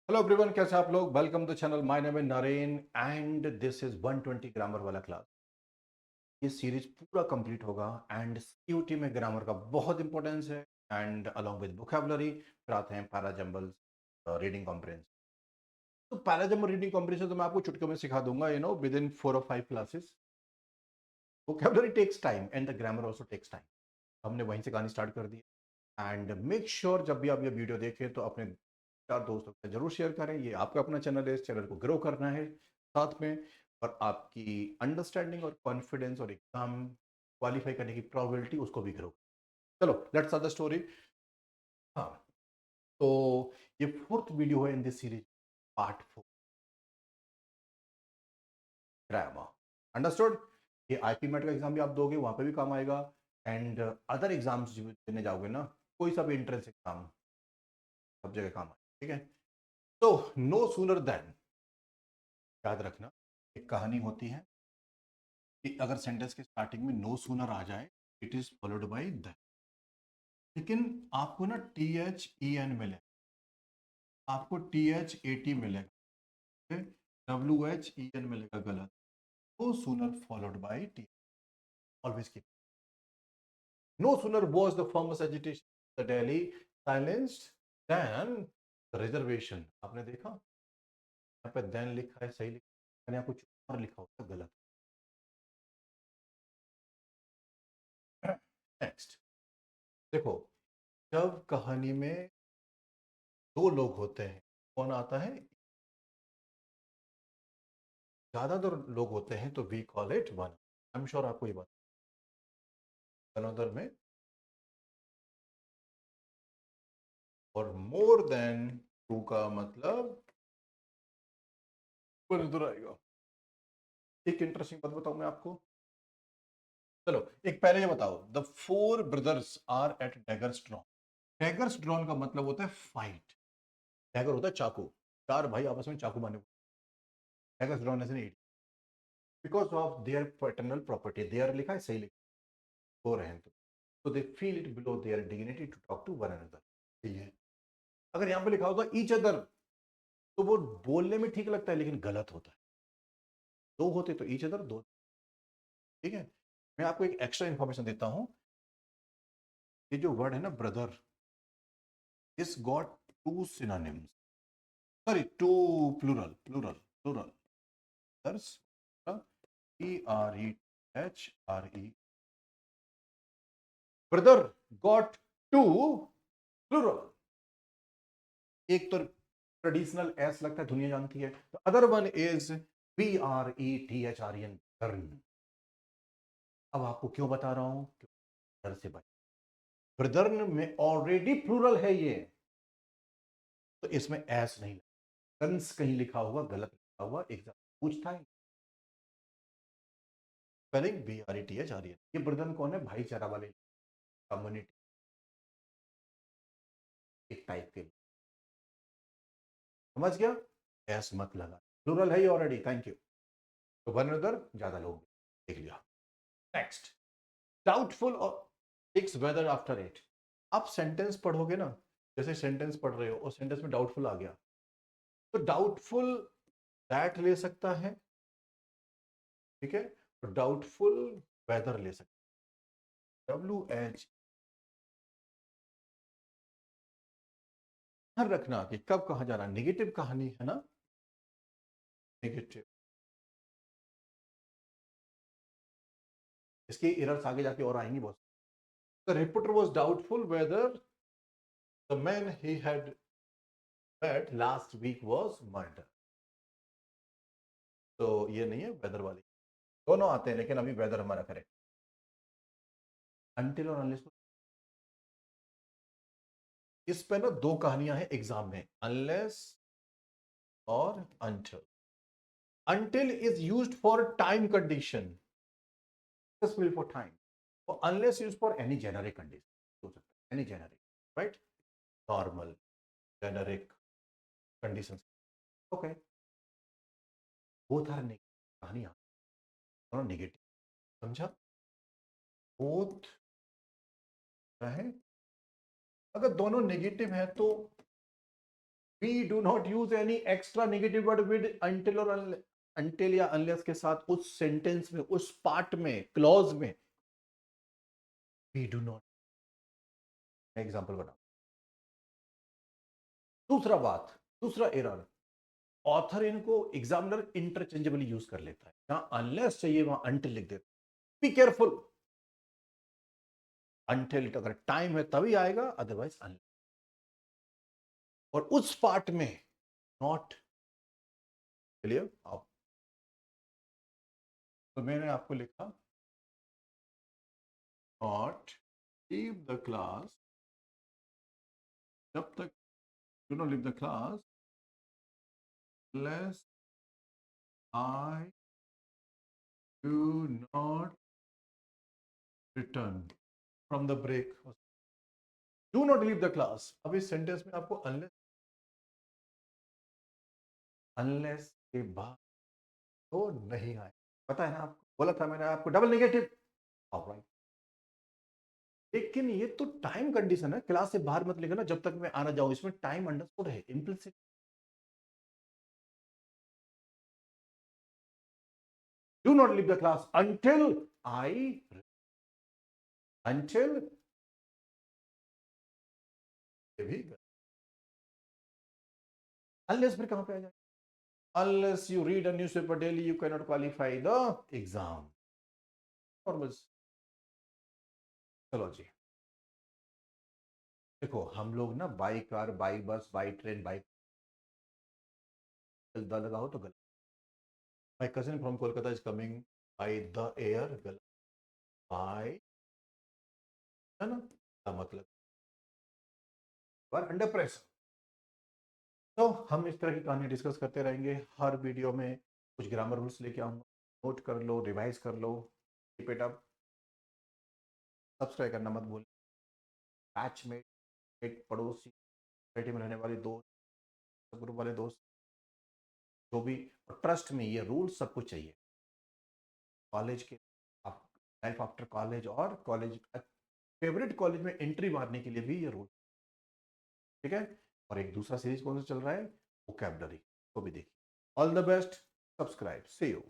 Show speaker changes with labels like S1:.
S1: Hello everyone, कैसे आप लोग। Welcome to channel. My name is Naren and this is 120 grammar वाला क्लास। ये सीरीज पूरा कंप्लीट होगा एंड सीयूटी में ग्रामर का बहुत इंपॉर्टेंस है एंड अलोंग विद वोकैबुलरी। फिर आते हैं पैराजंबल रीडिंग कॉम्प्रिहेंशन। तो पैराजंबल रीडिंग कॉम्प्रिहेंशन तो मैं आपको चुटकियों में सिखा दूंगा, विद इन 4 और 5 classes. Vocabulary takes time and the grammar also takes time. हमने वहीं से कहानी स्टार्ट कर दी एंड मेक श्योर जब भी आप ये वीडियो देखें तो अपने चार दोस्तों के साथ जरूर शेयर करें। ये आपका अपना चैनल है, इस चैनल को ग्रो करना है साथ में, और आपकी अंडरस्टैंडिंग और कॉन्फिडेंस और एग्जाम क्वालिफाई करने की प्रोबेबिलिटी उसको भी ग्रो। चलो लेट्स स्टार्ट द स्टोरी। हाँ, तो ये फोर्थ वीडियो है in this series, part 4, grammar. Understood. ये आईपी मेट का एग्जाम भी आप दोगे, वहां पे भी काम आएगा एंड अदर एग्जाम्स देने जाओगे ना, कोई सा भी एंट्रेंस एग्जाम, सब जगह काम आएगा। ठीक है, तो नो सूनर देन, याद रखना एक कहानी होती है कि अगर सेंटेंस के स्टार्टिंग में नो सूनर आ जाए, it is followed by then. लेकिन आपको ना टी एच ई एन मिले, आपको टी एच ए टी मिलेगा, डब्ल्यू एच ई एन मिलेगा, गलत। No sooner followed by T, always keep. No sooner was the farmers agitation the Delhi silenced then reservation. आपने देखा यहाँ पे देन लिखा है, सही लिखा है, मैंने कुछ और लिखा होता गलत। नेक्स्ट देखो, जब कहानी में दो लोग होते हैं, कौन आता है, ज्यादातर लोग होते हैं तो we call it one. I am sure आपको ये बात। अनदर में और मोर देन टू का मतलब वन इधर आएगा। एक इंटरेस्टिंग बात बताऊं मैं आपको। चलो एक पहले ये बताओ, the four brothers are at daggers drawn. Daggers drawn का मतलब होता है फाइट। डैगर होता है चाकू, चार भाई आपस में चाकू मारने। Daggers drawn as an at because of their paternal property. Their लिखा है, सही लिखा हो रहे हैं तो they feel it below their dignity to talk to one another. ये अगर यहां पे लिखा होता ईच अदर तो वो बोलने में ठीक लगता है लेकिन गलत होता है। दो होते तो ईच अदर दो। ठीक है, मैं आपको एक एक्स्ट्रा इंफॉर्मेशन देता हूं। ये जो वर्ड है ना brother, is got two synonyms, sorry two plural, plural brothers, P R E H R E, brother got two plural. एक तो ट्रेडिशनल एस लगता है, दुनिया जानती है, तो other one is B R E T H R N, burn. अब आपको क्यों बता रहा हूं, डर से बच। ब्रदर में ऑलरेडी प्लूरल है ये, तो इसमें एस नहीं लगता। कंस कहीं लिखा हुआ, गलत लिखा हुआ, एग्जाम पूछता है। Spelling B R E T H R N. ये ब्रदर कौन है, भाईचारा वाले, कम्युनिटी, एक टाइप के। समझ गया, एस मत लगा, प्लूरल है ये ऑलरेडी। Thank you. तो वन उधर ज्यादा लोग, देख लिया। नेक्स्ट, डाउटफुल और फिक्स वेदर आफ्टर इट। आप सेंटेंस पढ़ोगे ना, जैसे सेंटेंस पढ़ रहे हो और सेंटेंस में डाउटफुल आ गया, तो डाउटफुल दैट ले सकता है, ठीक है, और डाउटफुल वेदर ले सकता है, डब्ल्यू एच। ध्यान रखना कि कब कहा जा रहा है, निगेटिव कहानी है ना, निगेटिव। इसके एरर्स आगे जाके और आएंगी बहुत। The reporter was doubtful whether the man he had met last week was murder. तो ये नहीं है वेदर वाली, दोनों आते हैं लेकिन अभी वेदर हमारा करेक्ट। अनटिल और अनलेस, इस पे ना दो कहानियां हैं एग्जाम में, अनलेस और until. Until is used for time condition, for time, और unless use for any generic condition, हो सकता है any generic, right, normal, generic condition. Okay, both are negative कहानियां, दोनों नेगेटिव, समझा, बोथ है। अगर दोनों नेगेटिव है तो We do not use any extra negative word with until या unless के साथ उस सेंटेंस में, उस पार्ट में, क्लॉज में we do not. एग्जांपल बना. दूसरा एरर, ऑथर इनको एग्जामिनर इंटरचेंजेबली यूज कर लेता है. जहां अनलेस चाहिए वहां until लिख देता है. Be careful. until अगर टाइम है तभी आएगा, अदरवाइज unless. और उस पार्ट में नॉट. क्लियर? आप तो मैंने आपको लिखा नॉट लीव द क्लास, जब तक do not leave the class unless I do not return from the break. Do not leave the class. अब इस सेंटेंस में आपको unless के बाद तो नहीं आए. पता है ना, आपको बोला था मैंने आपको डबल नेगेटिव. ऑलराइट. लेकिन ये तो टाइम कंडीशन है. क्लास से बाहर मत लिखना जब तक मैं आना जाऊं. इसमें टाइम अंडरस्टूड है, implicit. Do not leave the class until ये भी unless फिर कहां पे आ जाए? Unless you read a newspaper daily, you cannot qualify the exam. Normal. चलो जी. देखो हम लोग ना by car, by bus, by train, by लगा हो तो गलत. My cousin from Kolkata is coming by the air. गलत. बाई है ना, क्या मतलब? Under pressure. तो हम इस तरह की कहानी डिस्कस करते रहेंगे. हर वीडियो में कुछ ग्रामर रूल्स लेके आऊंगा. नोट कर लो, रिवाइज कर लो. Keep it up. सब्सक्राइब करना मत भूल. बैचमेट, पड़ोसी, सोसाइटी में रहने वाले दोस्त, ग्रुप वाले दोस्त, जो भी. ट्रस्ट में ये रूल सब कुछ चाहिए कॉलेज के. आप लाइफ आफ्टर कॉलेज और कॉलेज, फेवरेट कॉलेज में एंट्री मारने के लिए भी ये रूल. ठीक है. और एक दूसरा सीरीज कौन सा चल रहा है, वोकैबुलरी, को भी देखिए. All the best. Subscribe. See you.